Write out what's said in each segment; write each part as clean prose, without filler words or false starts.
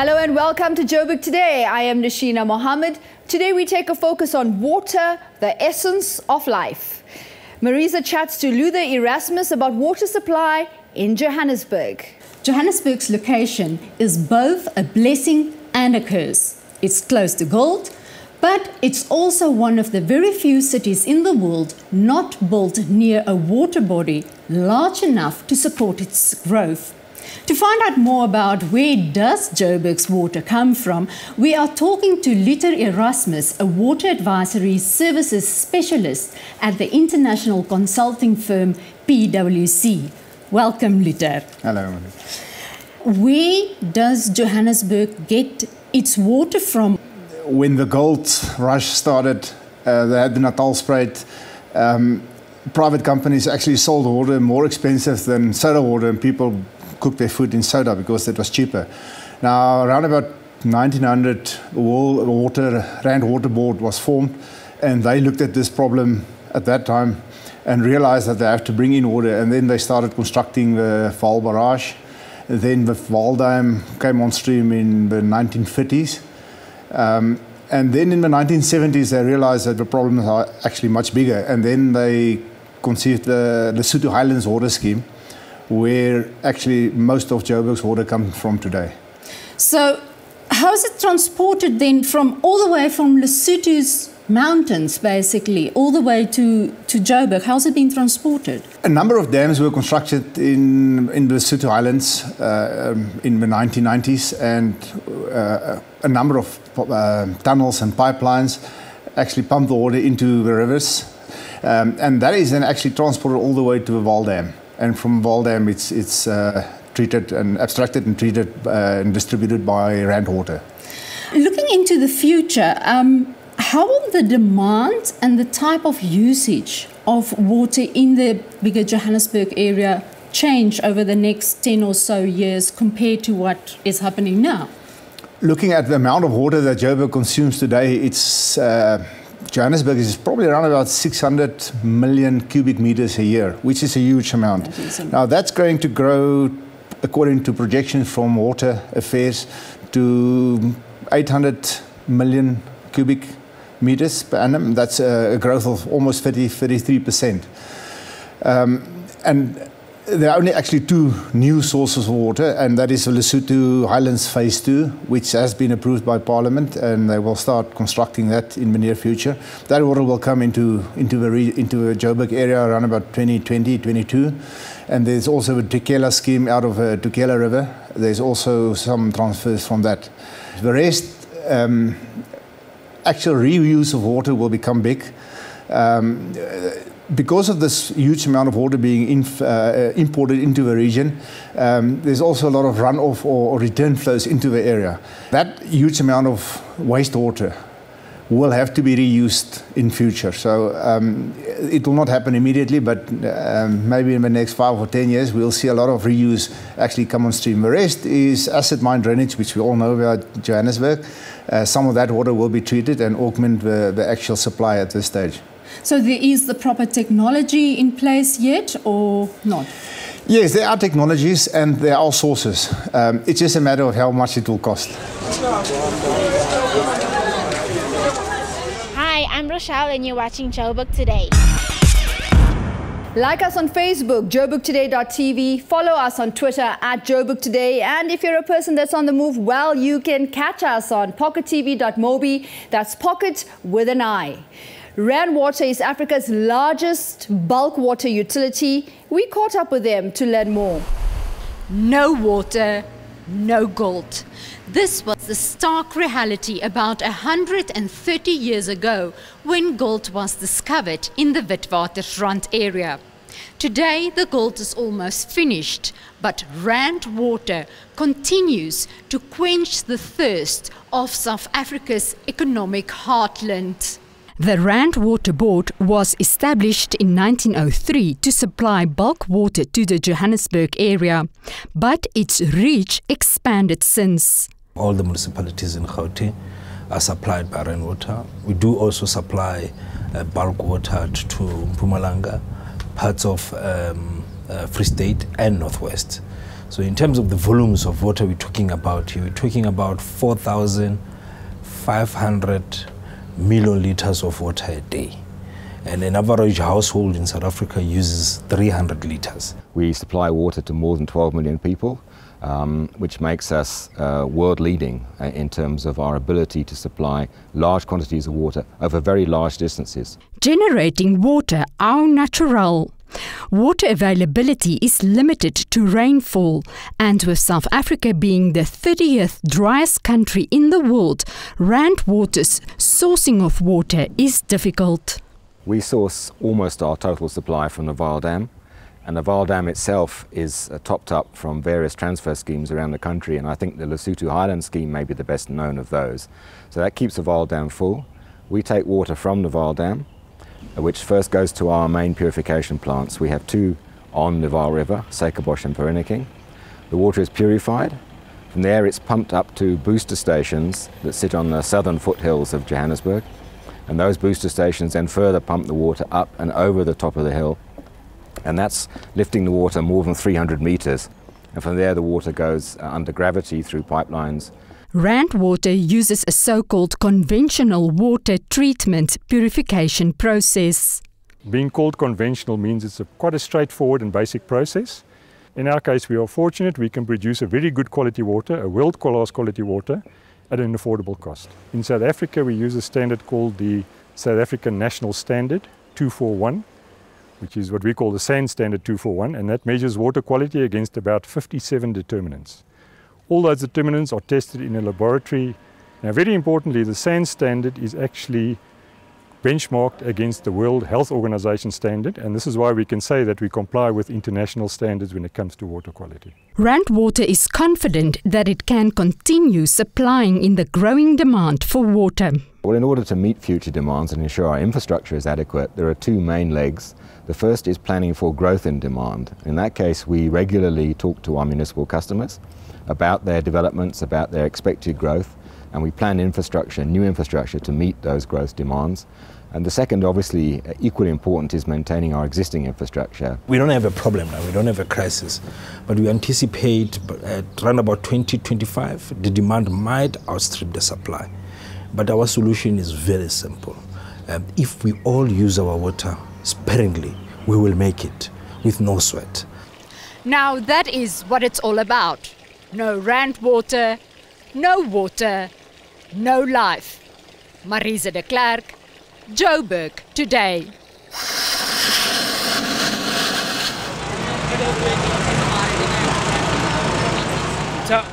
Hello and welcome to Joburg Today. I am Nashina Mohammed. Today we take a focus on water, the essence of life. Marisa chats to Luther Erasmus about water supply in Johannesburg. Johannesburg's location is both a blessing and a curse. It's close to gold, but it's also one of the very few cities in the world not built near a water body large enough to support its growth. To find out more about where does Joburg's water come from, we are talking to Luther Erasmus, a water advisory services specialist at the international consulting firm PwC. Welcome, Luther. Hello. Where does Johannesburg get its water from? When the gold rush started, they had the Natalspruit. Private companies actually sold water more expensive than soda water, and people cooked their food in soda because it was cheaper. Now, around about 1900, Rand Water Board was formed, and they looked at this problem at that time and realized that they have to bring in water, and then they started constructing the Vaal Barrage. Then the Vaal Dam came on stream in the 1950s. And then in the 1970s, they realized that the problems are actually much bigger, and then they conceived the Lesotho Highlands Water Scheme, where actually most of Joburg's water comes from today. So how is it transported then from all the way from Lesotho's mountains, basically, all the way to Joburg? How's it been transported? A number of dams were constructed in the Lesotho Highlands in the 1990s, and a number of tunnels and pipelines actually pump the water into the rivers. And that is then actually transported all the way to the Vaal Dam. And from Vaal Dam, it's treated and abstracted and treated and distributed by Rand Water. Looking into the future, how will the demand and the type of usage of water in the bigger Johannesburg area change over the next 10 or so years compared to what is happening now? Looking at the amount of water that Joburg consumes today, it's Johannesburg is probably around about 600 million cubic meters a year, which is a huge amount. Now that's going to grow, according to projections from Water Affairs, to 800 million cubic meters per annum. That's a growth of almost 33%. And there are only actually two new sources of water, and that is the Lesotho Highlands Phase 2, which has been approved by Parliament, and they will start constructing that in the near future. That water will come into the Joburg area around about 2022. And there's also a Tukela scheme out of the Tukela River. There's also some transfers from that. The rest, actual reuse of water will become big. Because of this huge amount of water being imported into the region, there's also a lot of runoff or return flows into the area. That huge amount of wastewater will have to be reused in future. So it will not happen immediately, but maybe in the next 5 or 10 years, we'll see a lot of reuse actually come on stream. The rest is acid mine drainage, which we all know about Johannesburg. Some of that water will be treated and augment the actual supply at this stage. So there is the proper technology in place yet or not? Yes, there are technologies and there are sources. It's just a matter of how much it will cost. Hi, I'm Rochelle and you're watching Joburg Today. Like us on Facebook, joburgtoday.tv. Follow us on Twitter at Joburg Today. And if you're a person that's on the move, well, you can catch us on pockettv.mobi. That's pocket with an I. Rand Water is Africa's largest bulk water utility. We caught up with them to learn more. No water, no gold. This was the stark reality about 130 years ago when gold was discovered in the Witwatersrand area. Today the gold is almost finished, but Rand Water continues to quench the thirst of South Africa's economic heartland. The Rand Water Board was established in 1903 to supply bulk water to the Johannesburg area, but its reach expanded since. All the municipalities in Gauteng are supplied by Rand Water. We do also supply bulk water to Mpumalanga, parts of Free State and Northwest. So in terms of the volumes of water we're talking about here, we're talking about 4,500 million litres of water a day. And an average household in South Africa uses 300 litres. We supply water to more than 12 million people, which makes us world leading in terms of our ability to supply large quantities of water over very large distances. Generating water au natural. Water availability is limited to rainfall, and with South Africa being the 30th driest country in the world, Rand Water's sourcing of water is difficult. We source almost our total supply from the Vaal Dam, and the Vaal Dam itself is topped up from various transfer schemes around the country, and I think the Lesotho Highland scheme may be the best known of those. So that keeps the Vaal Dam full. We take water from the Vaal Dam, which first goes to our main purification plants. We have two on the Vaal River, Suikerbosch and Vereeniging. The water is purified. From there it's pumped up to booster stations that sit on the southern foothills of Johannesburg. And those booster stations then further pump the water up and over the top of the hill. And that's lifting the water more than 300 metres. And from there the water goes under gravity through pipelines. Rand Water uses a so-called conventional water treatment purification process. Being called conventional means it's quite a straightforward and basic process. In our case, we are fortunate we can produce a very good quality water, a world-class quality water, at an affordable cost. In South Africa, we use a standard called the South African National Standard 241, which is what we call the SAN Standard 241, and that measures water quality against about 57 determinants. All those determinants are tested in a laboratory. Now, very importantly, the SAN standard is actually benchmarked against the World Health Organization standard, and this is why we can say that we comply with international standards when it comes to water quality. Rand Water is confident that it can continue supplying in the growing demand for water. Well, in order to meet future demands and ensure our infrastructure is adequate, there are two main legs. The first is planning for growth in demand. In that case, we regularly talk to our municipal customers about their developments, about their expected growth, and we plan infrastructure, new infrastructure, to meet those growth demands. And the second, obviously equally important, is maintaining our existing infrastructure. We don't have a problem now, we don't have a crisis, but we anticipate at around about 2025, the demand might outstrip the supply. But our solution is very simple. If we all use our water sparingly, we will make it with no sweat. Now that is what it's all about. No Rand Water, no life. Marisa de Klerk, Joburg Today.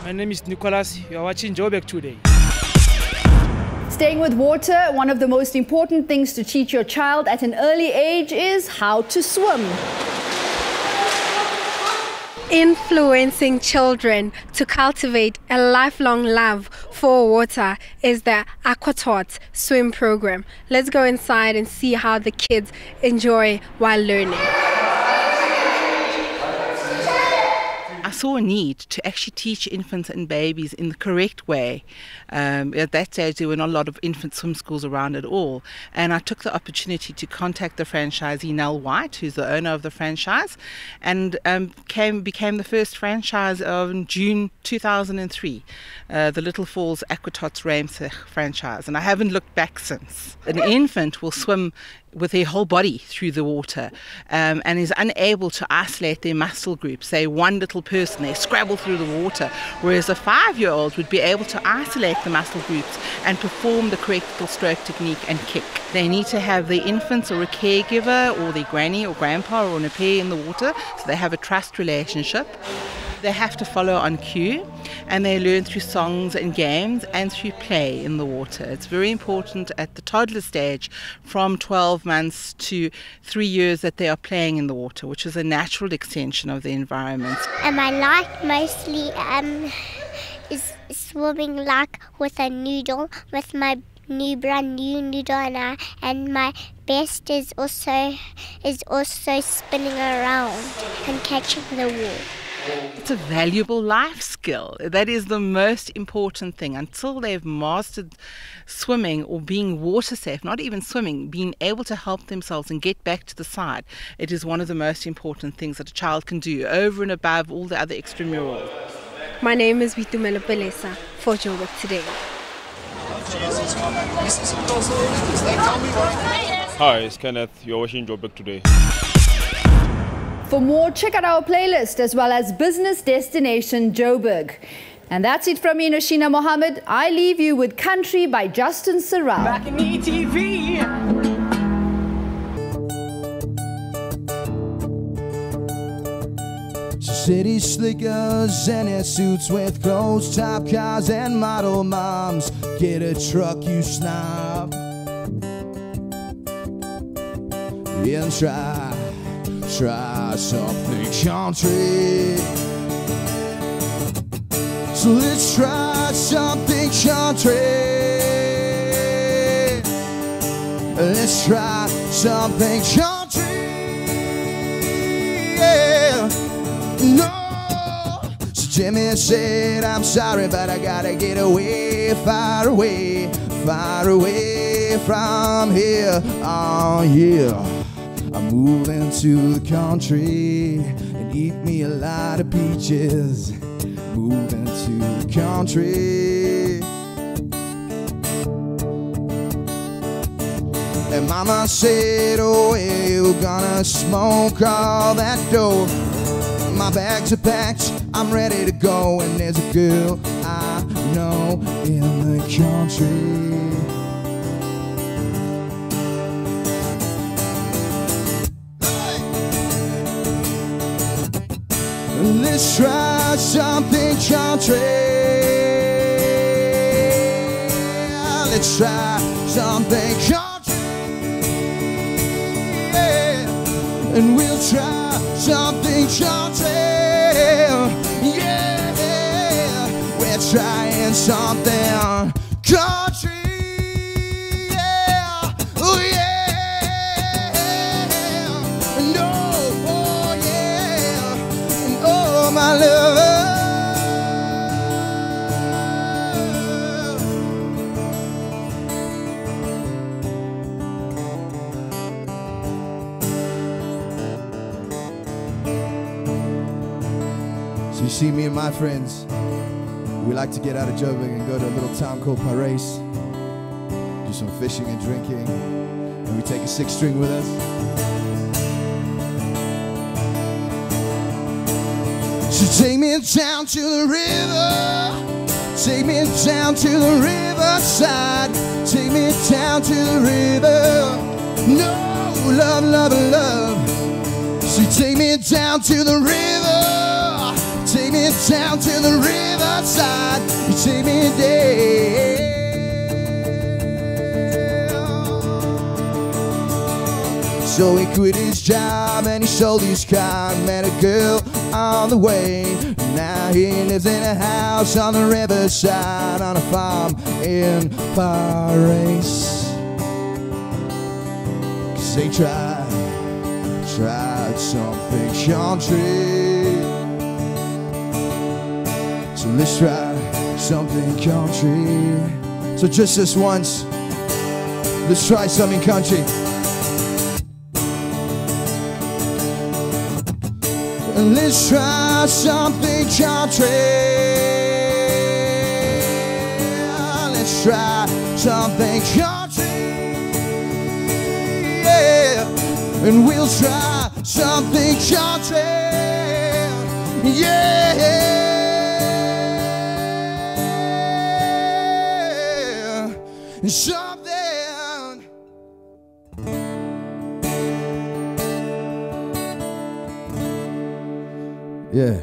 My name is Nicholas. You are watching Joburg Today. Staying with water, one of the most important things to teach your child at an early age is how to swim. Influencing children to cultivate a lifelong love for water is the AquaTaught swim program. Let's go inside and see how the kids enjoy while learning. I saw a need to actually teach infants and babies in the correct way. At that stage, there were not a lot of infant swim schools around at all. And I took the opportunity to contact the franchisee, Nell White, who's the owner of the franchise, and became the first franchise of June 2003, the Little Falls AquaTaught Ramsey franchise. And I haven't looked back since. An infant will swim with their whole body through the water and is unable to isolate their muscle groups. Say one little person, they scrabble through the water, whereas a 5-year-old would be able to isolate the muscle groups and perform the correct little stroke technique and kick. They need to have their infants or a caregiver or their granny or grandpa or an au pair in the water, so they have a trust relationship. They have to follow on cue, and they learn through songs and games and through play in the water. It's very important at the toddler stage from 12 months to 3 years that they are playing in the water, which is a natural extension of the environment. And I like mostly is swimming like with a noodle, with my brand new noodle, and my best is also spinning around and catching the wall. It's a valuable life skill. That is the most important thing. Until they've mastered swimming or being water safe, not even swimming, being able to help themselves and get back to the side, it is one of the most important things that a child can do over and above all the other extramurals. My name is Vitumelo Pelesa for Joburg Today. Hi, it's Kenneth. You're watching Joburg Today. For more, check out our playlist as well as Business Destination Joburg. And that's it from me, Noshina Mohammed. I leave you with Country by Justin Sarau. Back in ETV. City slickers and their suits with closed-top cars and model moms. Get a truck, you snob. And try something country. So let's try something country. Let's try something country. Yeah. No. So Jimmy said, I'm sorry, but I gotta get away, far away from here. Oh yeah. I'm moving to the country and eat me a lot of peaches. Moving to the country. And Mama said, oh, yeah, you're gonna smoke all that dope. My bags are packed, I'm ready to go. And there's a girl I know in the country. Let's try something country. Let's try something country. Yeah. And we'll try something country. Yeah. We're trying something country. Yeah. Oh yeah. No. Oh yeah. Oh my love. So you see, me and my friends, we like to get out of Joburg and go to a little town called Paris, do some fishing and drinking, and we take a 6-string with us. So take me down to the river, take me down to the riverside, take me down to the river. No, love, love, love. So take me down to the river, take me down to the riverside, you take me there. So he quit his job and he sold his car, met a girl on the way. Now he lives in a house on the riverside on a farm in Paris. 'Cause they tried something country. So let's try something country. So just this once, let's try something country. Let's try something country. Let's try something country. Yeah. And we'll try something country. Yeah. Something. Yeah.